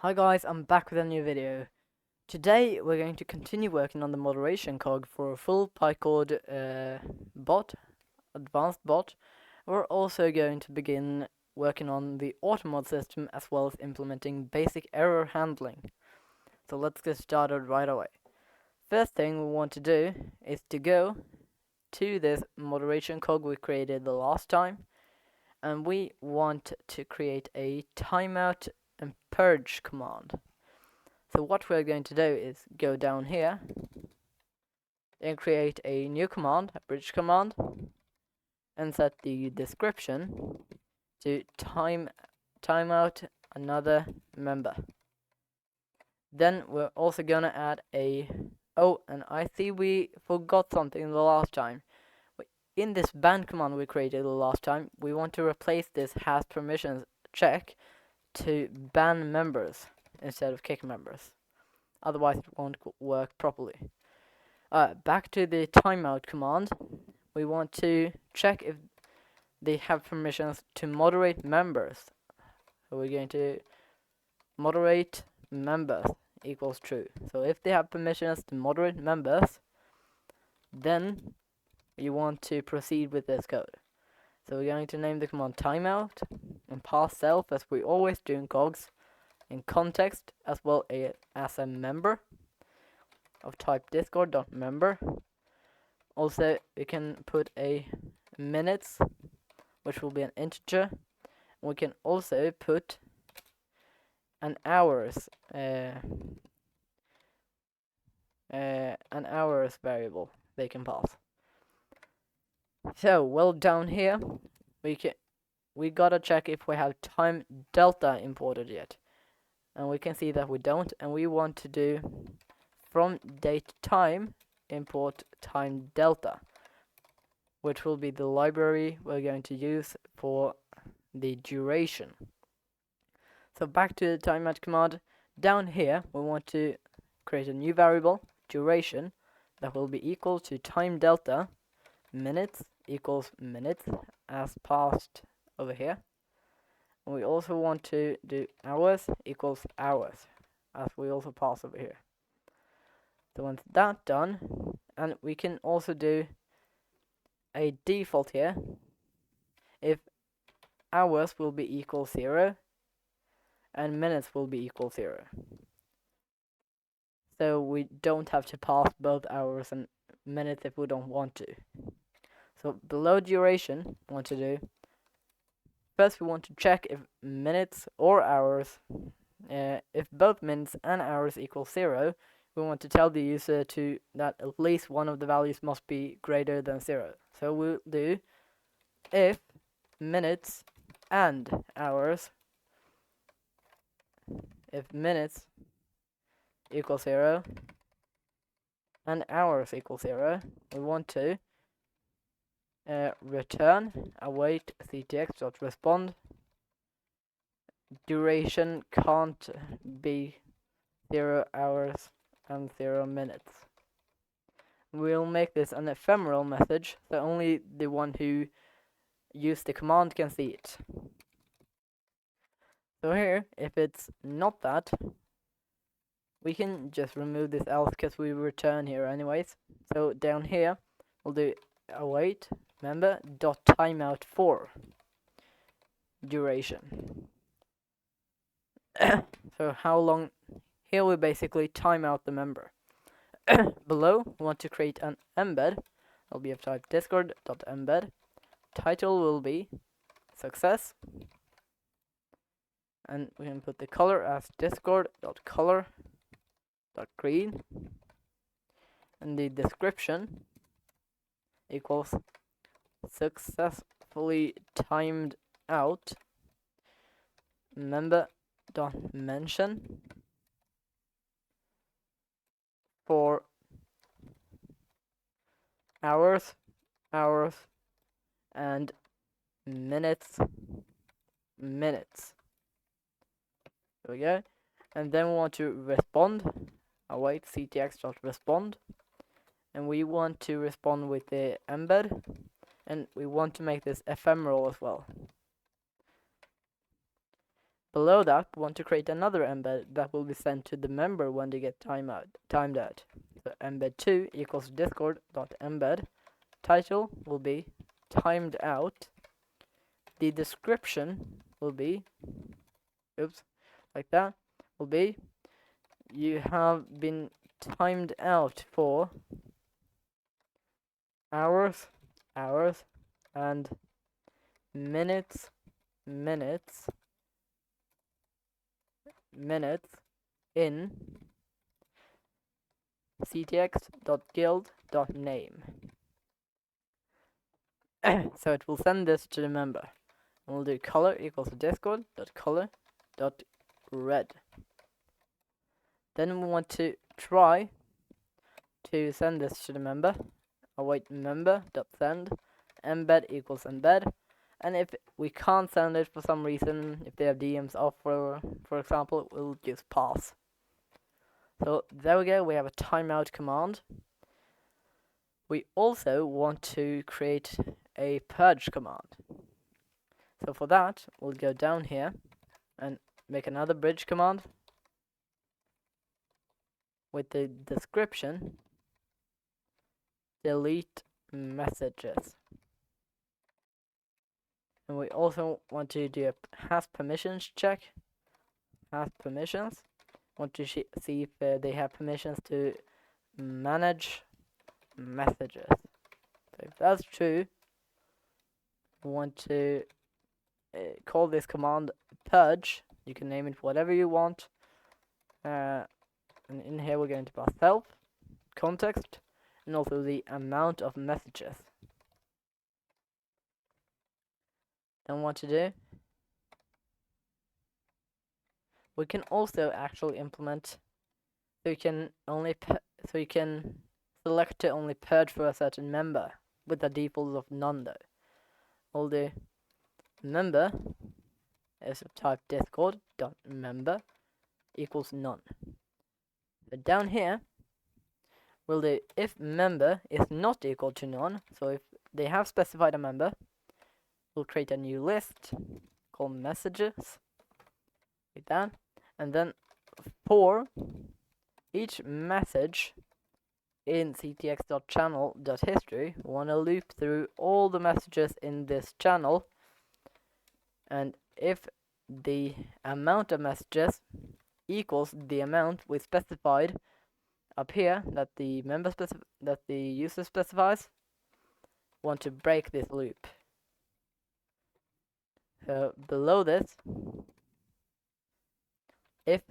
Hi guys, I'm back with a new video. Today we're going to continue working on the moderation cog for a full PyCord advanced bot. We're also going to begin working on the automod system as well as implementing basic error handling. So let's get started right away. First thing we want to do is to go to this moderation cog we created the last time, and we want to create a timeout and purge command. So what we're going to do is go down here and create a new command, a bridge command, and set the description to timeout another member. Then we're also gonna add and I see we forgot something the last time. In this ban command we created the last time, we want to replace this has permissions check to ban members instead of kick members. Otherwise it won't work properly. Back to the timeout command, we want to check if they have permissions to moderate members. So we're going to moderate members equals true. So if they have permissions to moderate members, then you want to proceed with this code. So we're going to name the command timeout and pass self, as we always do in cogs, in context as well as a member of type discord.member. Also we can put a minutes, which will be an integer. We can also put an hours variable they can pass. So well, down here we gotta check if we have time delta imported yet, and we can see that we don't, and we want to do from date time import time delta, which will be the library we're going to use for the duration. So back to the timeout command. Down here we want to create a new variable, duration, that will be equal to time delta minutes equals minutes as passed over here. And we also want to do hours equals hours as we also pass over here. So once that's done, and we can also do a default here if hours will be equal 0 and minutes will be equal 0. So we don't have to pass both hours and minutes if we don't want to. So below duration, we want to do, first we want to check if minutes or hours, if both minutes and hours equal 0, we want to tell the user that at least one of the values must be greater than 0. So we'll do if minutes and hours, if minutes equal 0 and hours equal 0, we want to return await ctx.respond duration can't be 0 hours and 0 minutes. We'll make this an ephemeral message, so only the one who used the command can see it. So here, if it's not that, we can just remove this else because we return here anyways. So down here, we'll do await member dot timeout for duration. So how long? Here we basically time out the member. Below, we want to create an embed. It'll be of type discord.embed. Title will be success, and we can put the color as discord.color.green, and the description equals successfully timed out member.mention for hours, and minutes. There we go. And then we want to respond, await ctx.respond, and we want to respond with the embed, and we want to make this ephemeral as well. Below that, we want to create another embed that will be sent to the member when they get timed out. So embed2 equals discord.embed. Title will be timed out. The description will be, like that, will be, you have been timed out for hours, and minutes in ctx.guild.name. So it will send this to the member. And we'll do color equals discord.color.red. Then we want to try to send this to the member. Await member.send embed equals embed. And if we can't send it for some reason, if they have DMs off, for example, we'll just pass. So there we go, we have a timeout command. We also want to create a purge command. So for that, we'll go down here and make another bridge command with the description delete messages. And we also want to do a has permissions check. Has permissions. Want to see if they have permissions to manage messages. So if that's true, we want to call this command purge. You can name it whatever you want. And in here we're going to pass self, context, and also the amount of messages. Then what to do? We can also actually implement, so you can select to only purge for a certain member with the default of none though. We'll do member is type discord.member equals none. So down here we'll do if member is not equal to none. So if they have specified a member, we'll create a new list called messages like that, and then for each message in ctx.channel.history, we want to loop through all the messages in this channel, and if the amount of messages equals the amount we specified up here that the user specifies, want to break this loop. So below this, if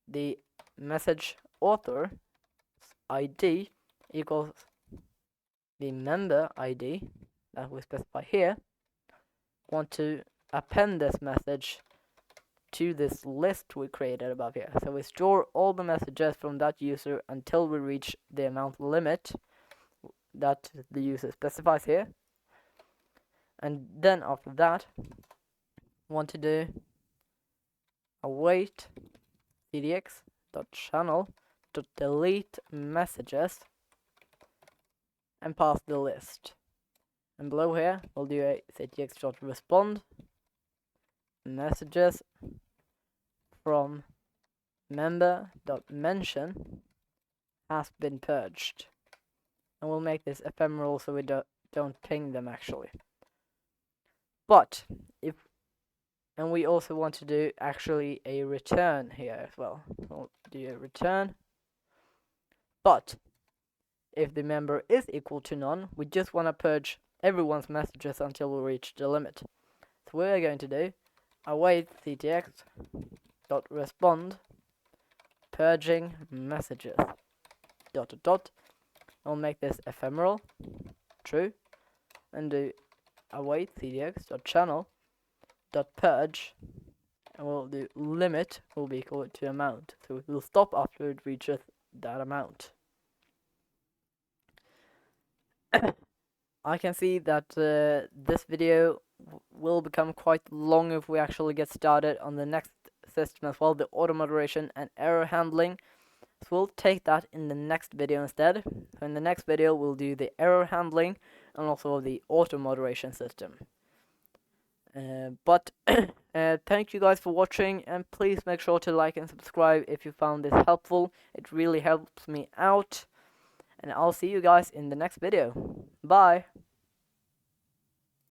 the message author ID equals the member ID that we specify here, want to append this message to this list we created above here. So we store all the messages from that user until we reach the amount limit that the user specifies here. And then after that, want to do await ctx.channel.delete messages and pass the list. And below here, we'll do a ctx.respond messages from member.mention has been purged. And we'll make this ephemeral so we don't ping them actually. But and we also want to do actually a return here as well. We'll do a return. But if the member is equal to none, we just want to purge everyone's messages until we reach the limit. So we're going to do await ctx.respond purging messages . I'll make this ephemeral, true, and do await ctx.channel.purge, and we'll do limit will be equal to amount, so it will stop after it reaches that amount. I can see that this video will become quite long if we actually get started on the next system as well, the auto moderation and error handling. So we'll take that in the next video instead. So in the next video we'll do the error handling and also the auto moderation system. But thank you guys for watching, and please make sure to like and subscribe if you found this helpful. It really helps me out, and I'll see you guys in the next video. Bye!